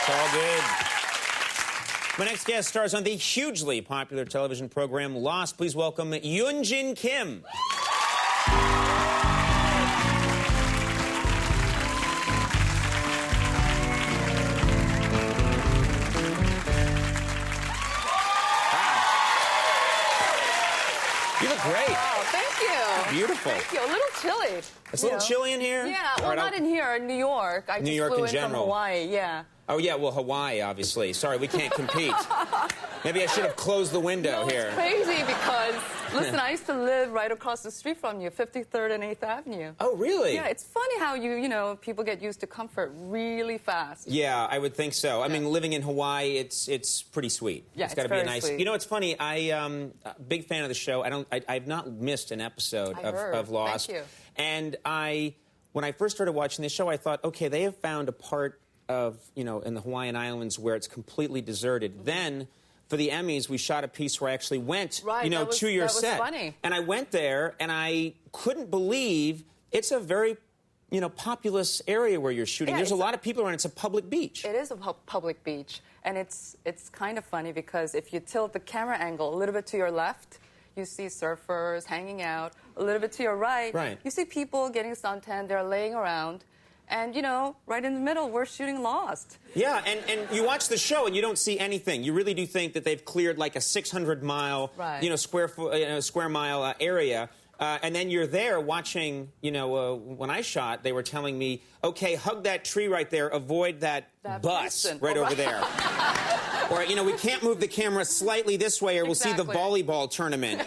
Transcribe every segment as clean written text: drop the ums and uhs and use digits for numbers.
It's all good. My next guest stars on the hugely popular television program Lost. Please welcome Yunjin Kim. You look great. Oh, thank you. Beautiful. Thank you. A little chilly. It's a little chilly in here? Yeah, well, not in here, in New York. I just flew in from Hawaii, yeah. Oh, yeah, well, Hawaii, obviously. Sorry, we can't compete. Maybe I should have closed the window here. It's crazy because, listen, I used to live right across the street from you, 53rd and 8th Avenue. Oh, really? Yeah, it's funny how you know, people get used to comfort really fast. Yeah, I would think so. I mean, living in Hawaii, it's pretty sweet. Yeah, it's got to be a nice. sweet. You know, it's funny. Big fan of the show. I've not missed an episode of Lost. Thank you. And when I first started watching this show, I thought, okay, they have found a part of, you know, in the Hawaiian Islands where it's completely deserted. Mm-hmm. Then, for the Emmys, we shot a piece where I actually went, you know, to your set. That was funny. And I went there, and I couldn't believe it's a very, you know, populous area where you're shooting. Yeah, There's a lot of people around. It's a public beach. It is a public beach. And it's kind of funny because if you tilt the camera angle a little bit to your left, you see surfers hanging out. A little bit to your right, you see people getting suntan. They're laying around. And, you know, right in the middle, we're shooting Lost. Yeah, and you watch the show and you don't see anything. You really do think that they've cleared like a 600-mile, you know, square mile area. And then you're there watching, you know, when I shot, they were telling me, okay, hug that tree right there, avoid that bus right over there. Or, you know, we can't move the camera slightly this way or we'll see the volleyball tournament.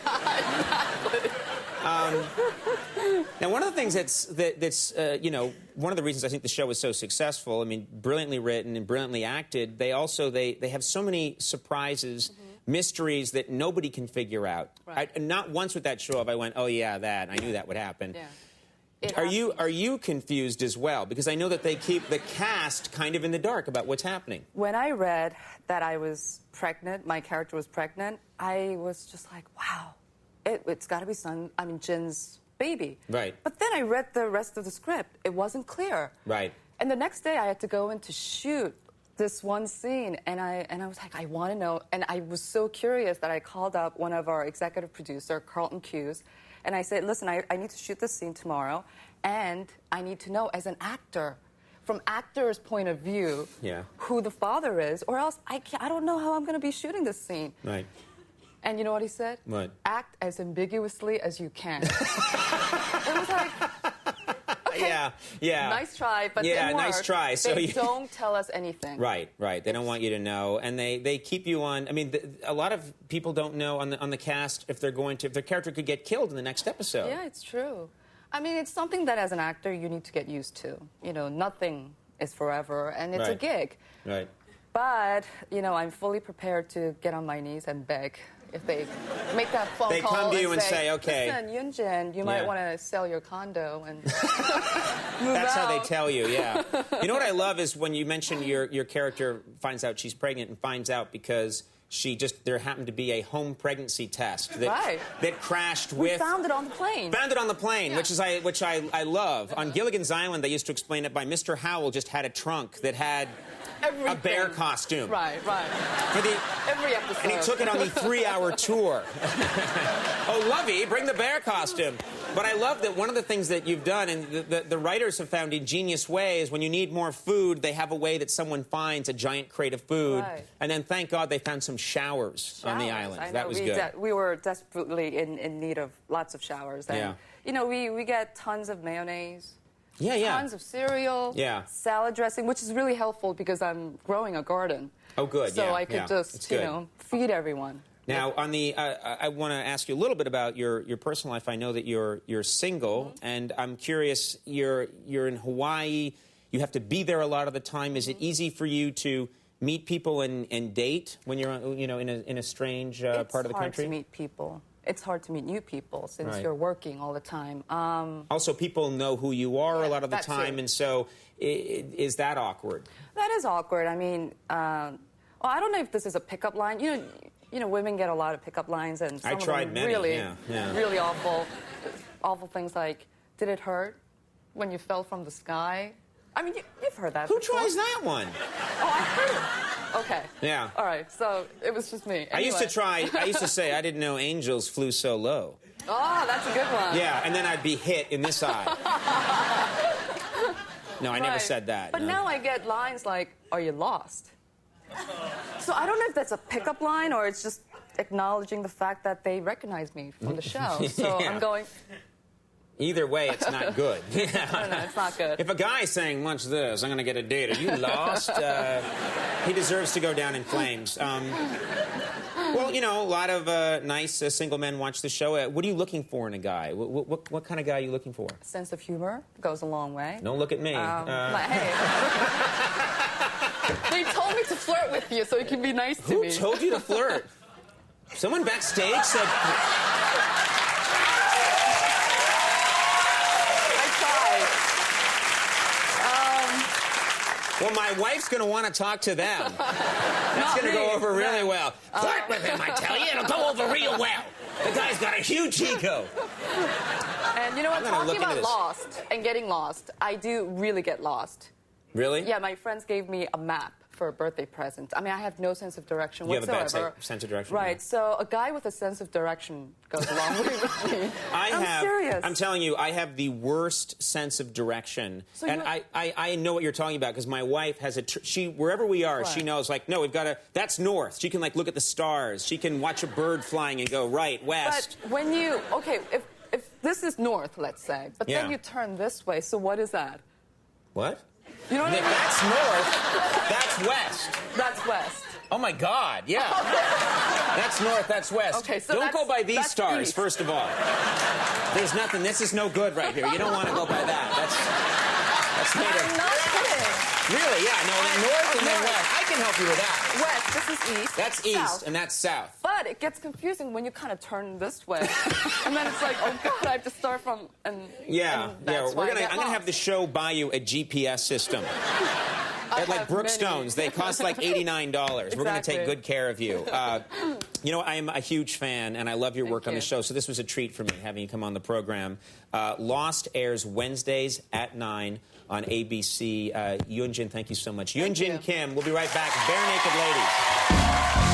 Now, one of the things that's you know, one of the reasons I think the show was so successful, I mean, brilliantly written and brilliantly acted, they have so many surprises, mysteries that nobody can figure out. Right. Not once with that show have I went, oh, yeah, that. I knew that would happen. Yeah. Are you confused as well? Because I know that they keep the cast kind of in the dark about what's happening. When I read that I was pregnant, my character was pregnant, I was just like, wow, it's got to be Jin's baby. Right. But then I read the rest of the script. It wasn't clear. Right. And the next day I had to go in to shoot this one scene, and I was like, I want to know. And I was so curious that I called up one of our executive producer, Carlton Hughes, and I said, listen, I need to shoot this scene tomorrow, and I need to know, as an actor, from actor's point of view, who the father is, or else I don't know how I'm going to be shooting this scene. Right. And you know what he said? What? Act as ambiguously as you can. It was like, okay, yeah. Nice try, but nice try. So they don't tell us anything. Right. They don't want you to know, and they keep you on. I mean, a lot of people don't know on the cast if their character could get killed in the next episode. Yeah, it's true. I mean, it's something that as an actor you need to get used to. You know, nothing is forever, and it's a gig. Right. But you know, I'm fully prepared to get on my knees and beg. If they make that phone call, they come to you and say, okay, listen, Yunjin, you might want to sell your condo and move That's out. how they tell you, yeah. You know what I love is when you mention your character finds out she's pregnant and finds out because there happened to be a home pregnancy test that crashed with... We found it on the plane. Found it on the plane, which I love. On Gilligan's Island, they used to explain it by Mr. Howell just had a trunk that had... Everything. A bear costume. Right. Every episode. And he took it on the 3-hour tour. Oh, Lovey, bring the bear costume. But I love that one of the things that you've done, and the writers have found ingenious ways, when you need more food, they have a way that someone finds a giant crate of food. Right. And then, thank God, they found some showers on the island. That was good. We were desperately in need of lots of showers. And, you know, we get tons of mayonnaise. Tons of cereal, salad dressing, which is really helpful because I'm growing a garden. Oh, good. So I could just, you know, feed everyone. Now, on the, I want to ask you a little bit about your personal life. I know that you're single, and I'm curious. You're in Hawaii. You have to be there a lot of the time. Is it easy for you to meet people and date when you're, you know, in a strange part of the country? It's hard to meet people. It's hard to meet new people since you're working all the time. Also, people know who you are a lot of the time, and so is that awkward? That is awkward. I mean, well, I don't know if this is a pickup line. You know, women get a lot of pickup lines, and some of them really awful things like, "Did it hurt when you fell from the sky?" I mean, you've heard that Who before. tries that one? Oh, I heard it. Okay. Yeah. All right, so it was just me. Anyway. I used to say, I didn't know angels flew so low. Oh, that's a good one. Yeah, and then I'd be hit in this eye. No, I never said that. But no. now I get lines like, are you lost? So I don't know if that's a pickup line or it's just acknowledging the fact that they recognize me from the show. So Yeah. I'm going... Either way, it's not good. Yeah. No, it's not good. If a guy's saying, watch this, I'm going to get a date, are you lost? He deserves to go down in flames. Well, you know, a lot of nice single men watch the show. What are you looking for in a guy? What kind of guy are you looking for? Sense of humor goes a long way. Don't look at me. But hey, they told me to flirt with you so you can be nice to me. Who told you to flirt? Someone backstage said... Well, my wife's going to want to talk to them. That's going to go over really well. Flirt with him, I tell you. It'll go over real well. The guy's got a huge ego. And you know what? Talking about lost and getting lost, I do really get lost. Really? Yeah, my friends gave me a map for a birthday present. I mean, I have no sense of direction whatsoever. You have a bad sense of direction? Right, so a guy with a sense of direction goes a long way with me. I'm serious. I'm telling you, I have the worst sense of direction. So and I know what you're talking about because my wife has wherever we are, she knows, like, no, we've got to, that's north. She can, like, look at the stars. She can watch a bird flying and go right, west. But when you, okay, if this is north, let's say, but then you turn this way, so what is that? What? You know what I mean? That's north, that's west. That's west. Oh, my God, yeah. That's north, that's west. Okay, so don't go by these stars, east. first of all. There's nothing, this is no good right here. You don't want to go by that. That's made of... I'm not kidding. Really, yeah, no, north and then west. I can help you with that. West, this is east. That's east, and that's south. But it gets confusing when you kind of turn this way. And then it's like, oh, God, I have to start from... And I'm going to have the show buy you a GPS system. At like Brookstones, they cost like $89. Exactly. We're going to take good care of you. You know, I'm a huge fan, and I love your work on the show, so this was a treat for me, having you come on the program. Lost airs Wednesdays at 9 on ABC. Yunjin, thank you so much. Yunjin Kim, we'll be right back. Bare Naked Ladies.